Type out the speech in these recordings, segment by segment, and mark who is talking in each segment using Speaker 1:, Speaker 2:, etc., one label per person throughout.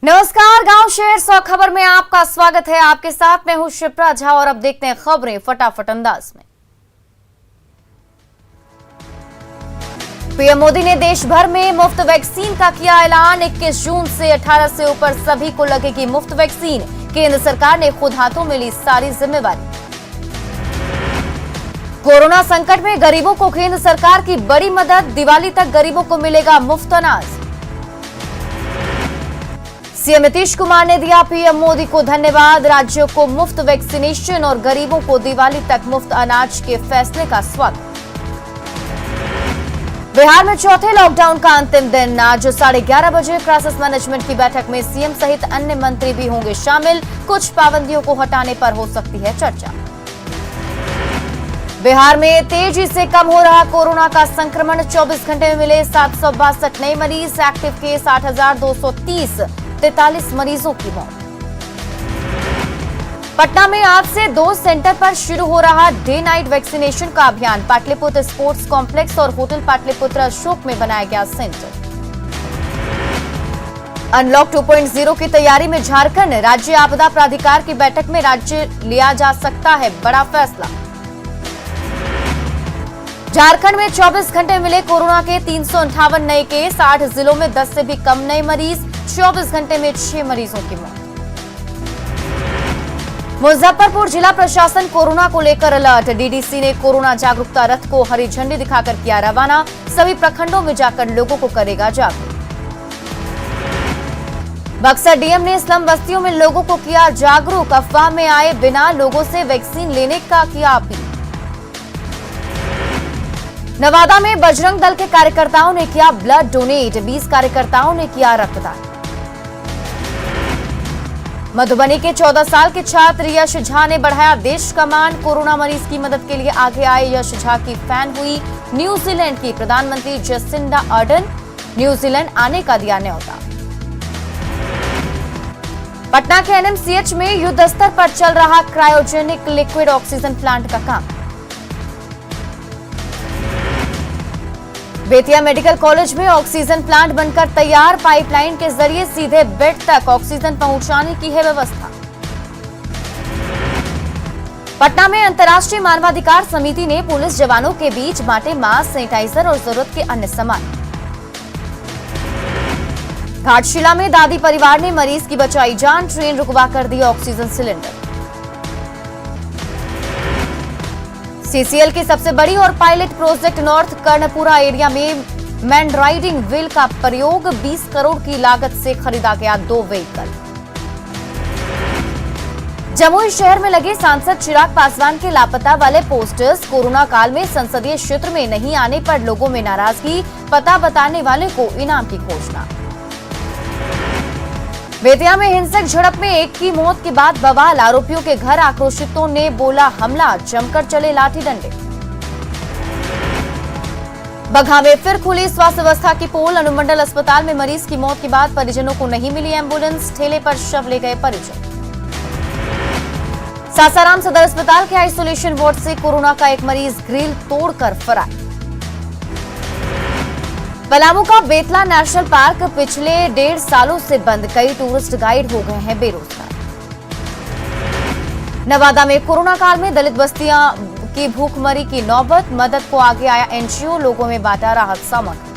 Speaker 1: नमस्कार, गांव शहर 100 खबर में आपका स्वागत है। आपके साथ मैं हूं शिप्रा झा और अब देखते हैं खबरें फटाफट अंदाज में। पीएम मोदी ने देश भर में मुफ्त वैक्सीन का किया ऐलान। 21 जून से 18 से ऊपर सभी को लगेगी मुफ्त वैक्सीन। केंद्र सरकार ने खुद हाथों में ली सारी जिम्मेवारी। कोरोना संकट में गरीबों को केंद्र सरकार की बड़ी मदद। दिवाली तक गरीबों को मिलेगा मुफ्त अनाज। सीएम नीतीश कुमार ने दिया पीएम मोदी को धन्यवाद। राज्यों को मुफ्त वैक्सीनेशन और गरीबों को दिवाली तक मुफ्त अनाज के फैसले का स्वागत। बिहार में चौथे लॉकडाउन का अंतिम दिन। आज 11:30 बजे क्राइसिस मैनेजमेंट की बैठक में सीएम सहित अन्य मंत्री भी होंगे शामिल। कुछ पाबंदियों को हटाने पर हो सकती है चर्चा। बिहार में तेजी से कम हो रहा कोरोना का संक्रमण। 24 घंटे में मिले 762 नए मरीज। Active case 8,230। 43 मरीजों की मौत। पटना में आज से 2 सेंटर पर शुरू हो रहा डे नाइट वैक्सीनेशन का अभियान। पाटलिपुत्र स्पोर्ट्स कॉम्प्लेक्स और होटल पाटलिपुत्र अशोक में बनाया गया सेंटर। अनलॉक 2.0 की तैयारी में झारखंड। राज्य आपदा प्राधिकार की बैठक में राज्य लिया जा सकता है बड़ा फैसला। झारखंड में 24 घंटे में मिले कोरोना के 358 नए केस। 8 जिलों में 10 से भी कम नए मरीज। 24 घंटे में 6 मरीजों की मौत। मुजफ्फरपुर जिला प्रशासन कोरोना को लेकर अलर्ट। डीडीसी ने कोरोना जागरूकता रथ को हरी झंडी दिखाकर किया रवाना। सभी प्रखंडों में जाकर लोगों को करेगा जागरूक। बक्सर डीएम ने स्लम बस्तियों में लोगों को किया जागरूक। अफवाह में आए बिना लोगों से वैक्सीन लेने का किया अपील। नवादा में बजरंग दल के कार्यकर्ताओं ने किया ब्लड डोनेट। 20 कार्यकर्ताओं ने किया रक्तदान। मधुबनी के 14 साल के छात्र यश झा ने बढ़ाया देश का मान। कोरोना मरीज की मदद के लिए आगे आए यश झा की फैन हुई न्यूजीलैंड की प्रधानमंत्री जसिंडा अर्डन। न्यूजीलैंड आने का दिया न्योता। पटना के एनएमसीएच में युद्ध स्तर पर चल रहा क्रायोजेनिक लिक्विड ऑक्सीजन प्लांट का काम। बेतिया मेडिकल कॉलेज में ऑक्सीजन प्लांट बनकर तैयार। पाइपलाइन के जरिए सीधे बेड तक ऑक्सीजन पहुंचाने की है व्यवस्था। पटना में अंतर्राष्ट्रीय मानवाधिकार समिति ने पुलिस जवानों के बीच बांटे मास्क, सैनिटाइजर और जरूरत के अन्य सामान। घाटशिला में दादी परिवार ने मरीज की बचाई जान। ट्रेन रुकवा कर दी ऑक्सीजन सिलेंडर। सीसीएल की सबसे बड़ी और pilot project north Karanpura area में मैन राइडिंग व्हील का प्रयोग। 20 करोड़ की लागत से खरीदा गया 2 व्हीकल। जमुई शहर में लगे सांसद चिराग पासवान के लापता वाले पोस्टर्स। कोरोना काल में संसदीय क्षेत्र में नहीं आने पर लोगों में नाराजगी। पता बताने वाले को इनाम की घोषणा। बेतिया में हिंसक झड़प में एक की मौत के बाद बवाल। आरोपियों के घर आक्रोशितों ने बोला हमला। जमकर चले लाठी डंडे। बगहा में फिर खुली स्वास्थ्य व्यवस्था की पोल। अनुमंडल अस्पताल में मरीज की मौत के बाद परिजनों को नहीं मिली एम्बुलेंस। ठेले पर शव ले गए परिजन। सासाराम सदर अस्पताल के आइसोलेशन वार्ड से कोरोना का एक मरीज ग्रिल तोड़कर फरार। पलामू का बेतला नेशनल पार्क पिछले 1.5 सालों से बंद। कई टूरिस्ट गाइड हो गए हैं बेरोजगार। नवादा में कोरोना काल में दलित बस्तियां की भूखमरी की नौबत। मदद को आगे आया एनजीओ। लोगों में बांटा राहत सामग्री।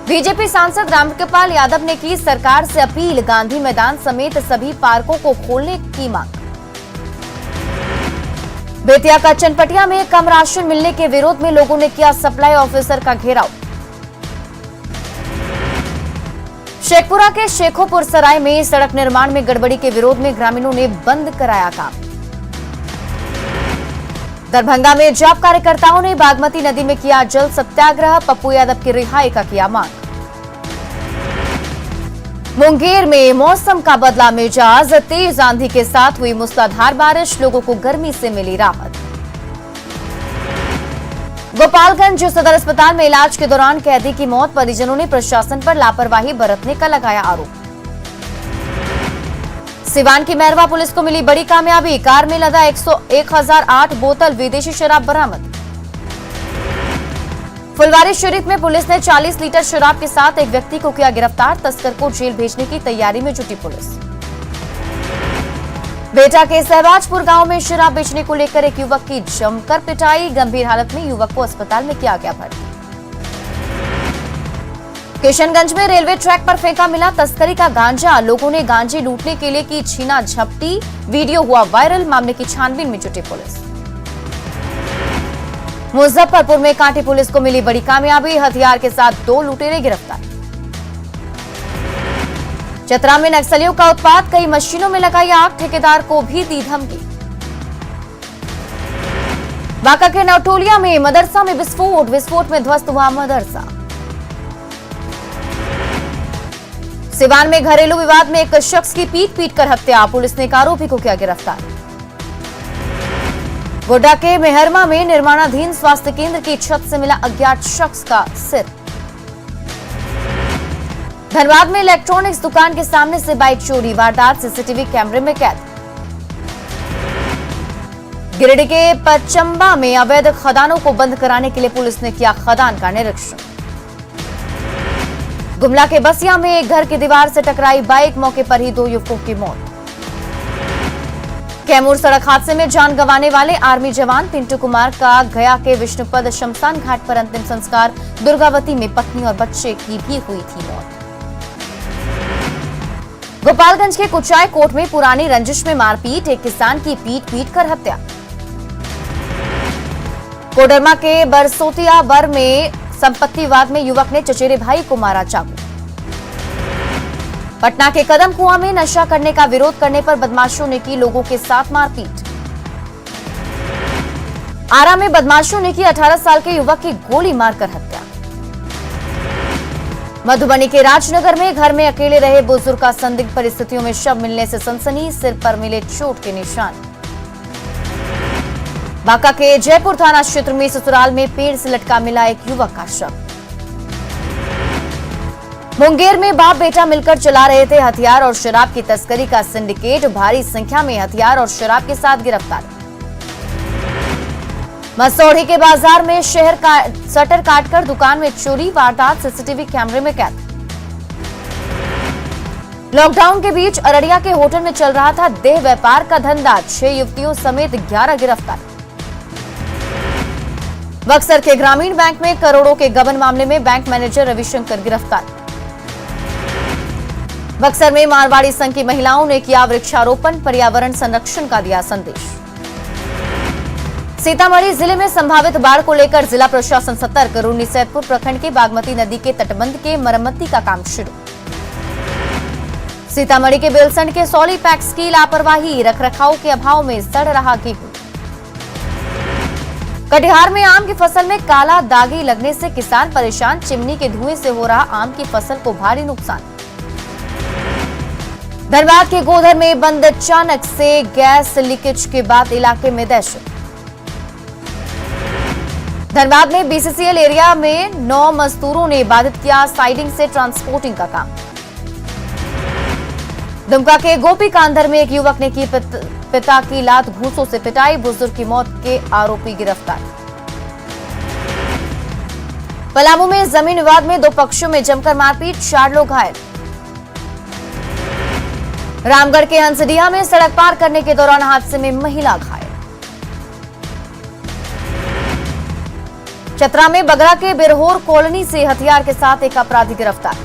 Speaker 1: बीजेपी सांसद रामकृपाल यादव ने की सरकार से अपील। गांधी मैदान समेत सभी पार्कों को खोलने की मांग। बेतिया का चनपटिया में कम राशन मिलने के विरोध में लोगों ने किया सप्लाई ऑफिसर का घेराव। शेखपुरा के शेखोपुर सराय में सड़क निर्माण में गड़बड़ी के विरोध में ग्रामीणों ने बंद कराया काम। दरभंगा में जाप कार्यकर्ताओं ने बागमती नदी में किया जल सत्याग्रह। पप्पू यादव की रिहाई का किया मांग। मुंगेर में मौसम का बदला मिजाज। तेज आंधी के साथ हुई मूसलाधार बारिश। लोगों को गर्मी से मिली राहत। गोपालगंज सदर अस्पताल में इलाज के दौरान कैदी की मौत। परिजनों ने प्रशासन पर लापरवाही बरतने का लगाया आरोप। सिवान की मैरवा पुलिस को मिली बड़ी कामयाबी। कार में लदा 1008 बोतल विदेशी शराब बरामद। फुलवारी शरीफ में पुलिस ने 40 लीटर शराब के साथ एक व्यक्ति को किया गिरफ्तार। तस्कर को जेल भेजने की तैयारी में जुटी पुलिस। बेटा के सहबाजपुर गांव में शराब बेचने को लेकर एक युवक की जमकर पिटाई। गंभीर हालत में युवक को अस्पताल में किया गया भर्ती। किशनगंज में रेलवे ट्रैक पर फेंका मिला तस्करी का गांजा। लोगों ने गांजे लूटने के लिए की छीना झपटी। वीडियो हुआ वायरल। मामले की छानबीन में जुटी पुलिस। मुजफ्फरपुर में कांटी पुलिस को मिली बड़ी कामयाबी। हथियार के साथ 2 लुटेरे गिरफ्तार। चतरा में नक्सलियों का उत्पात। कई मशीनों में लगाई आग। ठेकेदार को भी दी धमकी। बांका के नवटोलिया में मदरसा में विस्फोट में ध्वस्त हुआ मदरसा। सिवान में घरेलू विवाद में एक शख्स की पीट कर हत्या। पुलिस ने एक आरोपी को किया गिरफ्तार। गोड्डा के मेहरमा में निर्माणाधीन स्वास्थ्य केंद्र की छत से मिला अज्ञात शख्स का सिर। धनबाद में इलेक्ट्रॉनिक्स दुकान के सामने से बाइक चोरी। वारदात सीसीटीवी कैमरे में कैद। गिरिडीह के पचंबा में अवैध खदानों को बंद कराने के लिए पुलिस ने किया खदान का निरीक्षण। गुमला के बसिया में एक घर की दीवार से टकराई बाइक। मौके पर ही 2 युवकों की मौत। कैमूर सड़क हादसे में जान गंवाने वाले आर्मी जवान पिंटू कुमार का गया के विष्णुपद शमशान घाट पर अंतिम संस्कार। दुर्गावती में पत्नी और बच्चे की भी हुई थी मौत। गोपालगंज के कुचाय कोट में पुरानी रंजिश में मारपीट। एक किसान की पीट कर हत्या। कोडरमा के बरसोतिया बर में संपत्ति विवाद में युवक ने चचेरे भाई को मारा चाकू। पटना के कदम कुआं में नशा करने का विरोध करने पर बदमाशों ने की लोगों के साथ मारपीट। आरा में बदमाशों ने की 18 साल के युवक की गोली मारकर हत्या। मधुबनी के राजनगर में घर में अकेले रहे बुजुर्ग का संदिग्ध परिस्थितियों में शव मिलने से सनसनी। सिर पर मिले चोट के निशान। बांका के जयपुर थाना क्षेत्र में ससुराल में पेड़ से लटका मिला एक युवक का शव। मुंगेर में बाप बेटा मिलकर चला रहे थे हथियार और शराब की तस्करी का सिंडिकेट। भारी संख्या में हथियार और शराब के साथ गिरफ्तार। मसौढ़ी के बाजार में शहर का शटर काटकर दुकान में चोरी। वारदात सीसीटीवी कैमरे में कैद। लॉकडाउन के बीच अररिया के होटल में चल रहा था देह व्यापार का धंधा। 6 युवतियों समेत 11 गिरफ्तार। बक्सर के ग्रामीण बैंक में करोड़ों के गबन मामले में बैंक मैनेजर रविशंकर गिरफ्तार। बक्सर में मारवाड़ी संघ की महिलाओं ने किया वृक्षारोपण। पर्यावरण संरक्षण का दिया संदेश। सीतामढ़ी जिले में संभावित बाढ़ को लेकर जिला प्रशासन सतर्क। रून्नीसैदपुर प्रखंड के बागमती नदी के तटबंध के मरम्मती का काम शुरू। सीतामढ़ी के बेलसंड के सॉली पैक्स की लापरवाही। रखरखाव के अभाव में सड़ रहा गेहूं। कटिहार में आम की फसल में काला दागी लगने से किसान परेशान। चिमनी के धुएं से हो रहा आम की फसल को भारी नुकसान। धनबाद के गोधर में बंद अचानक से गैस लीकेज के बाद इलाके में दहशत। धनबाद में बीसीसीएल एरिया में 9 मजदूरों ने बाधित किया साइडिंग से ट्रांसपोर्टिंग का काम। दुमका के गोपी कांधर में एक युवक ने की पिता की लात घूंसों से पिटाई। बुजुर्ग की मौत के आरोपी गिरफ्तार। पलामू में जमीन विवाद में 2 पक्षों में जमकर मारपीट। 4 लोग घायल। रामगढ़ के हंसडीहा में सड़क पार करने के दौरान हादसे में महिला घायल। चतरा में बगरा के बिरहोर कॉलोनी से हथियार के साथ एक अपराधी गिरफ्तार।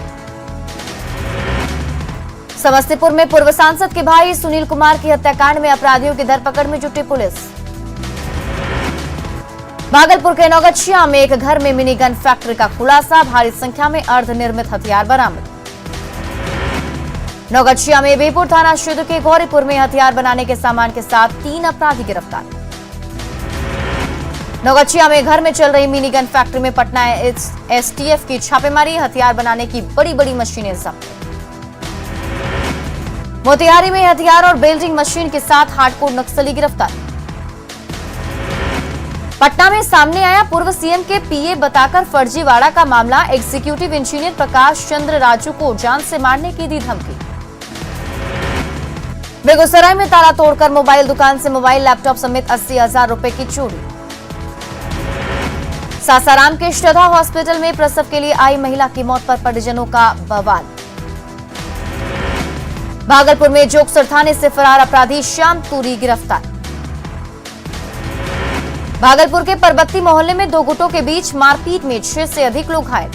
Speaker 1: समस्तीपुर में पूर्व सांसद के भाई सुनील कुमार की हत्याकांड में अपराधियों की धरपकड़ में जुटी पुलिस। भागलपुर के नौगछिया में एक घर में मिनी गन फैक्ट्री का खुलासा। भारी संख्या में अर्धनिर्मित हथियार बरामद। नौगछिया में बीपुर थाना क्षेत्र के गौरीपुर में हथियार बनाने के सामान के साथ 3 अपराधी गिरफ्तार। नौगछिया में घर में चल रही मिनी गन फैक्ट्री में पटना एसटीएफ की छापेमारी। हथियार बनाने की बड़ी मशीनें जब्त। मोतिहारी में हथियार और बेल्डिंग मशीन के साथ हार्डकोर नक्सली गिरफ्तार। पटना में सामने आया पूर्व सीएम के पीए बताकर फर्जीवाड़ा का मामला। एग्जीक्यूटिव इंजीनियर प्रकाश चंद्र राजू को जान से मारने की दी धमकी। बेगूसराय में ताला तोड़कर मोबाइल दुकान से मोबाइल लैपटॉप समेत 80,000 रुपए की चोरी। सासाराम के श्रद्धा हॉस्पिटल में प्रसव के लिए आई महिला की मौत पर परिजनों का बवाल। भागलपुर में जोगसर थाने से फरार अपराधी श्याम तूरी गिरफ्तार। भागलपुर के परबत्ती मोहल्ले में दो गुटों के बीच मारपीट में 6 से अधिक लोग घायल।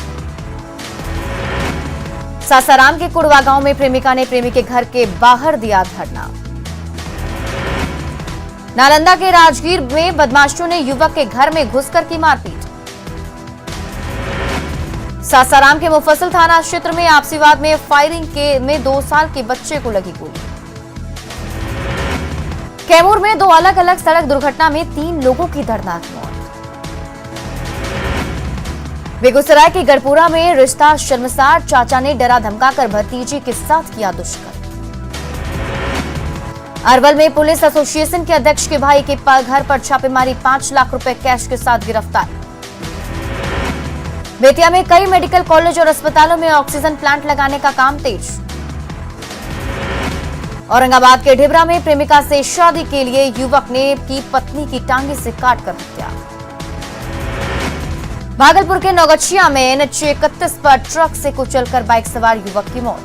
Speaker 1: सासाराम के कुड़वा गांव में प्रेमिका ने प्रेमी के घर के बाहर दिया धरना। नालंदा के राजगीर में बदमाशों ने युवक के घर में घुसकर की मारपीट। सासाराम के मुफस्सिल थाना क्षेत्र में आपसी वाद में फायरिंग में 2 साल के बच्चे को लगी गोली। कैमूर में 2 अलग अलग सड़क दुर्घटना में 3 लोगों की दर्दनाक मौत। बेगूसराय के गढ़पुरा में रिश्ता शर्मसार, चाचा ने डरा धमकाकर भतीजी के साथ किया दुष्कर्म। अरवल में पुलिस एसोसिएशन के अध्यक्ष के भाई के घर पर छापेमारी, 5 लाख रुपए कैश के साथ गिरफ्तार। बेतिया में कई मेडिकल कॉलेज और अस्पतालों में ऑक्सीजन प्लांट लगाने का काम तेज। औरंगाबाद के ढिबरा में प्रेमिका से शादी के लिए युवक ने की पत्नी की टांगे से काटकर हत्या। भागलपुर के नौगछिया में NH 31 पर ट्रक से कुचलकर बाइक सवार युवक की मौत।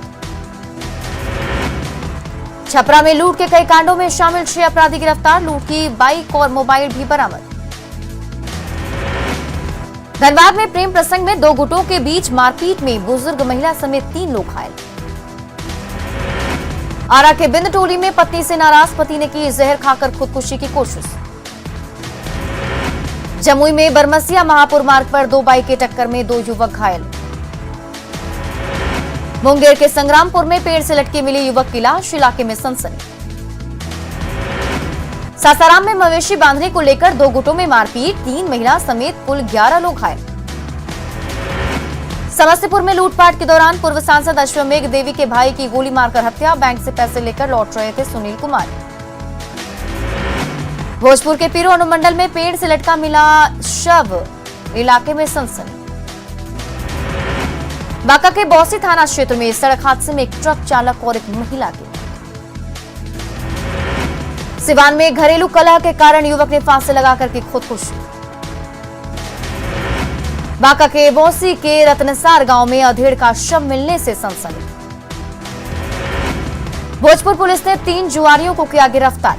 Speaker 1: छपरा में लूट के कई कांडों में शामिल 6 अपराधी गिरफ्तार, लूट की बाइक और मोबाइल भी बरामद। धनबाद में प्रेम प्रसंग में 2 गुटों के बीच मारपीट में बुजुर्ग महिला समेत 3 लोग घायल। आरा के बिंद टोली में पत्नी से नाराज पति ने की जहर खाकर खुदकुशी की कोशिश। जमुई में बरमसिया महापुर मार्ग पर 2 बाइक की टक्कर में 2 युवक घायल। मुंगेर के संग्रामपुर में पेड़ से लटकी मिली युवक की लाश, इलाके में सनसनी। सासाराम में मवेशी बांधने को लेकर 2 गुटों में मारपीट, 3 महिला समेत कुल 11 लोग घायल। समस्तीपुर में लूटपाट के दौरान पूर्व सांसद अश्वमेघ देवी के भाई की गोली मारकर हत्या, बैंक से पैसे लेकर लौट रहे थे सुनील कुमार। भोजपुर के पीरो अनुमंडल में पेड़ से लटका मिला शव, इलाके में सनसनी। बांका के बौसी थाना क्षेत्र में सड़क हादसे में एक ट्रक चालक और एक महिला की। सिवान में घरेलू कलह के कारण युवक ने फांसी लगाकर की खुदकुशी। बांका के बौसी के रत्नसार गांव में अधेड़ का शव मिलने से सनसनी। भोजपुर पुलिस ने 3 जुआरियों को किया गिरफ्तार।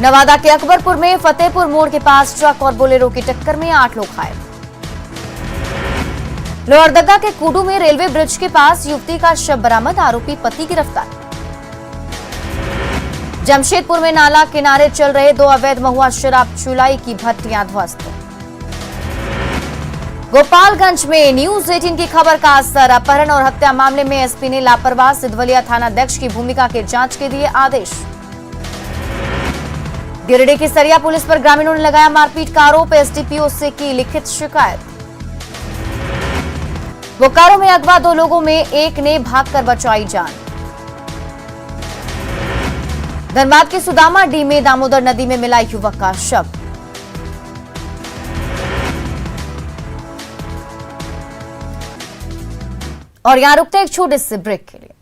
Speaker 1: नवादा के अकबरपुर में फतेहपुर मोड़ के पास ट्रक और बोलेरो की टक्कर में 8 लोग घायल। लोहरदगा के कुडू में रेलवे ब्रिज के पास युवती का शव बरामद, आरोपी पति गिरफ्तार। जमशेदपुर में नाला किनारे चल रहे 2 अवैध महुआ शराब चुलाई की भट्टियां ध्वस्त। गोपालगंज में न्यूज 18 की खबर का असर, अपहरण और हत्या मामले में एसपी ने लापरवाह सिद्धवलिया थानाध्यक्ष की भूमिका के जांच के दिए आदेश। गिरिडीह की सरिया पुलिस पर ग्रामीणों ने लगाया मारपीट का आरोप, एसडीपीओ से की लिखित शिकायत। बोकारो में अगवा 2 लोगों में एक ने भागकर बचाई जान। धनबाद के सुदामाडीह में दामोदर नदी में मिला युवक का शव। और यहां रुकते हैं एक छोटे से ब्रेक के लिए।